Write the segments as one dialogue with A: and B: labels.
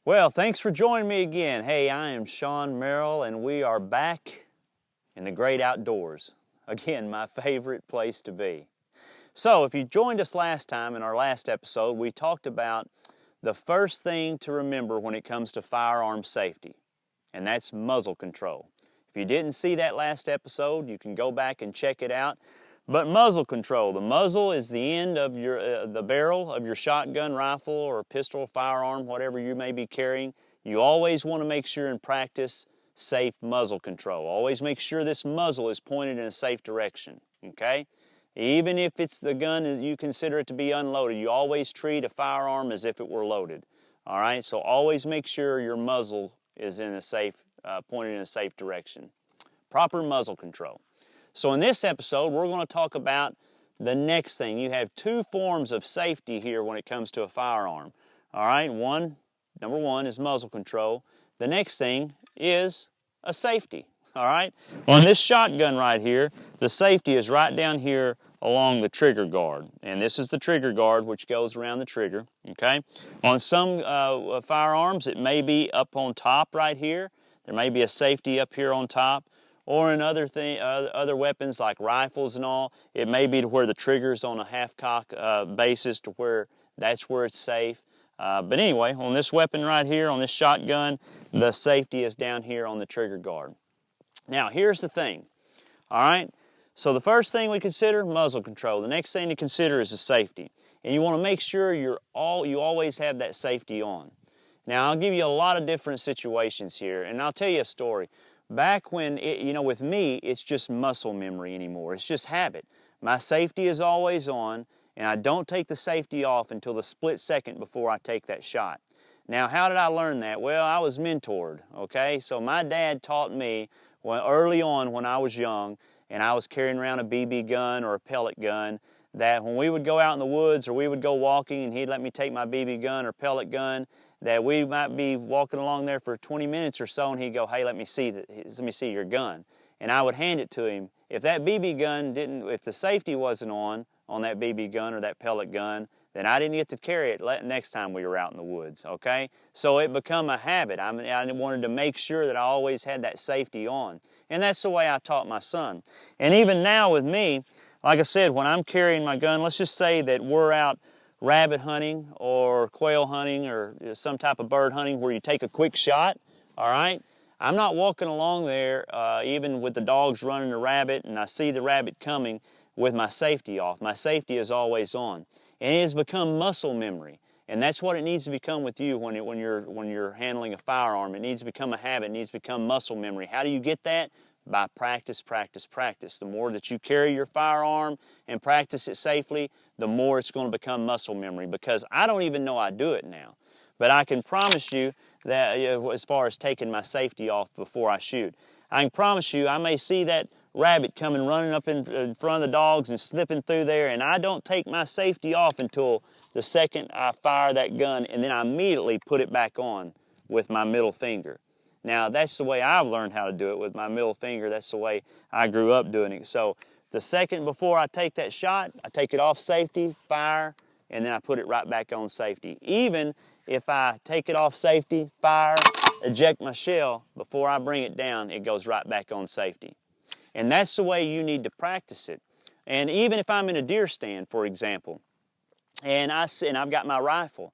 A: Well, thanks for joining me again. Hey, I am Shaun Merrill, and we are back in the great outdoors. Again, my favorite place to be. So, if you joined us last time in our last episode, we talked about the first thing to remember when it comes to firearm safety, and that's muzzle control. If you didn't see that last episode, you can go back and check it out. But muzzle control, the muzzle is the end of the barrel of your shotgun, rifle, or pistol, firearm, whatever you may be carrying. You always want to make sure and practice safe muzzle control. Always make sure this muzzle is pointed in a safe direction, okay? Even if it's the gun you consider it to be unloaded, you always treat a firearm as if it were loaded, all right? So always make sure your muzzle is in a safe, pointed in a safe direction. Proper muzzle control. So in this episode, we're going to talk about the next thing. You have two forms of safety here when it comes to a firearm. All right, number one is muzzle control. The next thing is a safety. All right, on this shotgun right here, the safety is right down here along the trigger guard. And this is the trigger guard which goes around the trigger, okay? On some firearms, it may be up on top right here. There may be a safety up here on top. Or in other weapons like rifles and all, it may be to where the trigger's on a half-cock basis to where that's where it's safe. But anyway, on this weapon right here, on this shotgun, the safety is down here on the trigger guard. Now, here's the thing, all right? So the first thing we consider, muzzle control. The next thing to consider is the safety. And you want to make sure you always have that safety on. Now, I'll give you a lot of different situations here, and I'll tell you a story. Back when, with me, it's just muscle memory anymore. It's just habit. My safety is always on, and I don't take the safety off until the split second before I take that shot. Now, how did I learn that? Well, I was mentored, okay? So my dad taught me early on when I was young, and I was carrying around a BB gun or a pellet gun, that when we would go out in the woods or we would go walking and he'd let me take my BB gun or pellet gun, that we might be walking along there for 20 minutes or so, and he'd go, hey, let me see your gun. And I would hand it to him. If that BB gun if the safety wasn't on that BB gun or that pellet gun, then I didn't get to carry it next time we were out in the woods, okay? So it become a habit. I wanted to make sure that I always had that safety on. And that's the way I taught my son. And even now with me, like I said, when I'm carrying my gun, let's just say that we're out rabbit hunting or quail hunting or some type of bird hunting where you take a quick shot, all right? I'm not walking along there even with the dogs running the rabbit and I see the rabbit coming with my safety off. My safety is always on. And it has become muscle memory. And that's what it needs to become with you when you're handling a firearm. It needs to become a habit. It needs to become muscle memory. How do you get that? By practice, practice, practice. The more that you carry your firearm and practice it safely, the more it's going to become muscle memory, because I don't even know I do it now. But I can promise you that as far as taking my safety off before I shoot, I can promise you I may see that rabbit coming running up in front of the dogs and slipping through there, and I don't take my safety off until the second I fire that gun, and then I immediately put it back on with my middle finger. Now, that's the way I've learned how to do it, with my middle finger. That's the way I grew up doing it. So the second before I take that shot, I take it off safety, fire, and then I put it right back on safety. Even if I take it off safety, fire, eject my shell, before I bring it down, it goes right back on safety. And that's the way you need to practice it. And even if I'm in a deer stand, for example, and I've got my rifle,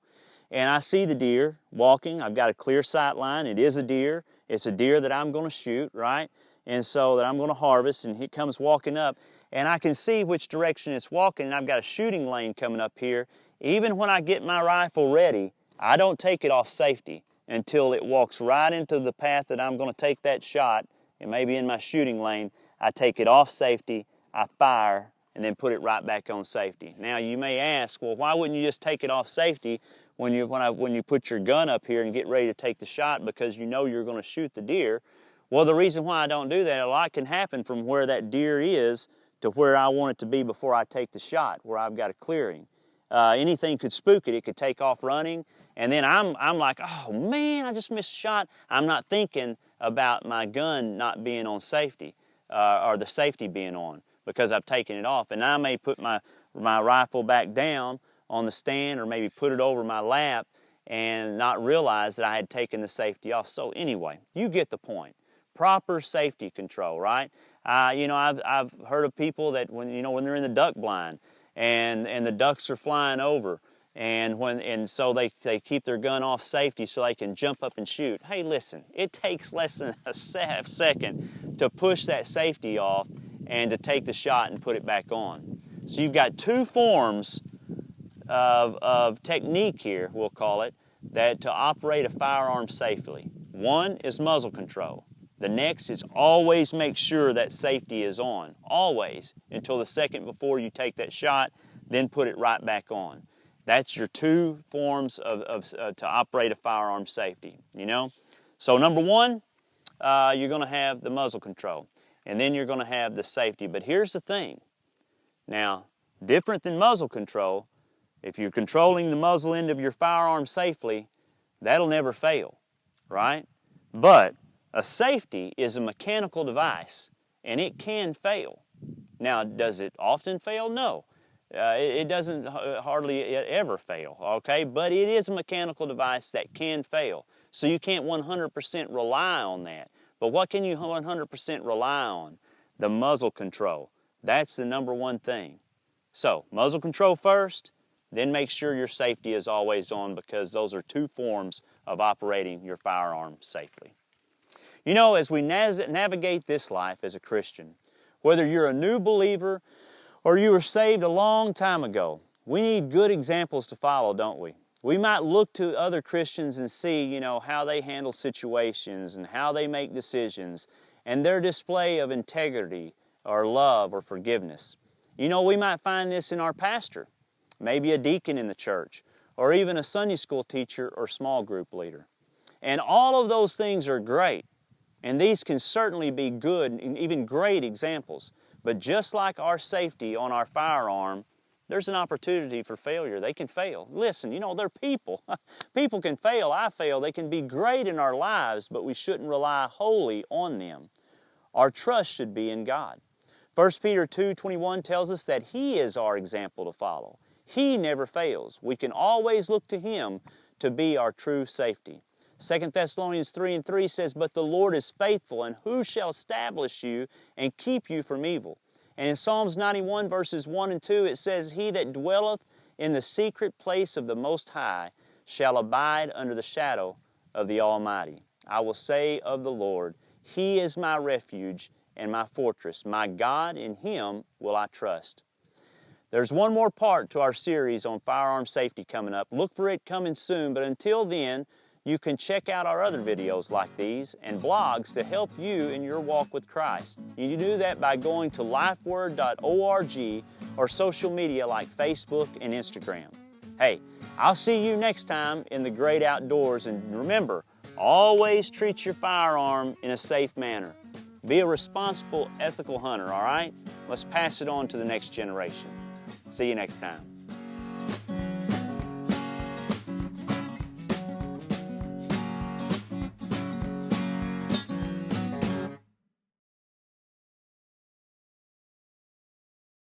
A: and I see the deer walking, I've got a clear sight line, it is a deer, it's a deer that I'm going to shoot, right? And so that I'm going to harvest, and he comes walking up, and I can see which direction it's walking, and I've got a shooting lane coming up here. Even when I get my rifle ready, I don't take it off safety until it walks right into the path that I'm going to take that shot, and maybe in my shooting lane, I take it off safety, I fire, and then put it right back on safety. Now you may ask, well, why wouldn't you just take it off safety when you put your gun up here and get ready to take the shot, because you know you're going to shoot the deer? Well, the reason why I don't do that, a lot can happen from where that deer is to where I want it to be before I take the shot, where I've got a clearing. Anything could spook it. It could take off running, and then I'm like, oh man, I just missed a shot. I'm not thinking about my gun not being on safety, or the safety being on, because I've taken it off. And I may put my rifle back down on the stand, or maybe put it over my lap, and not realize that I had taken the safety off. So anyway, you get the point. Proper safety control, right? I've heard of people that when they're in the duck blind and the ducks are flying over, and so they keep their gun off safety so they can jump up and shoot. Hey, listen, it takes less than a second to push that safety off and to take the shot and put it back on. So you've got two forms of technique here, we'll call it, that to operate a firearm safely. One is muzzle control. The next is always make sure that safety is on, always, until the second before you take that shot, then put it right back on. That's your two forms to operate a firearm safety, So number one, you're going to have the muzzle control, and then you're going to have the safety. But here's the thing. Now, different than muzzle control, if you're controlling the muzzle end of your firearm safely, that'll never fail, right? But a safety is a mechanical device, and it can fail. Now, does it often fail? No. It doesn't hardly ever fail, okay? But it is a mechanical device that can fail. So you can't 100% rely on that. But what can you 100% rely on? The muzzle control. That's the number one thing. So, muzzle control first, then make sure your safety is always on, because those are two forms of operating your firearm safely. As we navigate this life as a Christian, whether you're a new believer or you were saved a long time ago, we need good examples to follow, don't we? We might look to other Christians and see, how they handle situations and how they make decisions and their display of integrity or love or forgiveness. We might find this in our pastor, maybe a deacon in the church, or even a Sunday school teacher or small group leader. And all of those things are great. And these can certainly be good and even great examples. But just like our safety on our firearm, there's an opportunity for failure. They can fail. Listen, they're people. People can fail. I fail. They can be great in our lives, but we shouldn't rely wholly on them. Our trust should be in God. 1 Peter 2:21 tells us that He is our example to follow. He never fails. We can always look to Him to be our true safety. 2 Thessalonians 3:3 says, "But the Lord is faithful, and who shall establish you and keep you from evil?" And in Psalms 91 verses 1 and 2 it says, "He that dwelleth in the secret place of the Most High shall abide under the shadow of the Almighty. I will say of the Lord, He is my refuge and my fortress. My God, in Him will I trust." There's one more part to our series on firearm safety coming up. Look for it coming soon, but until then, you can check out our other videos like these and blogs to help you in your walk with Christ. You can do that by going to lifeword.org or social media like Facebook and Instagram. Hey, I'll see you next time in the great outdoors, and remember, always treat your firearm in a safe manner. Be a responsible, ethical hunter, all right? Let's pass it on to the next generation. See you next time.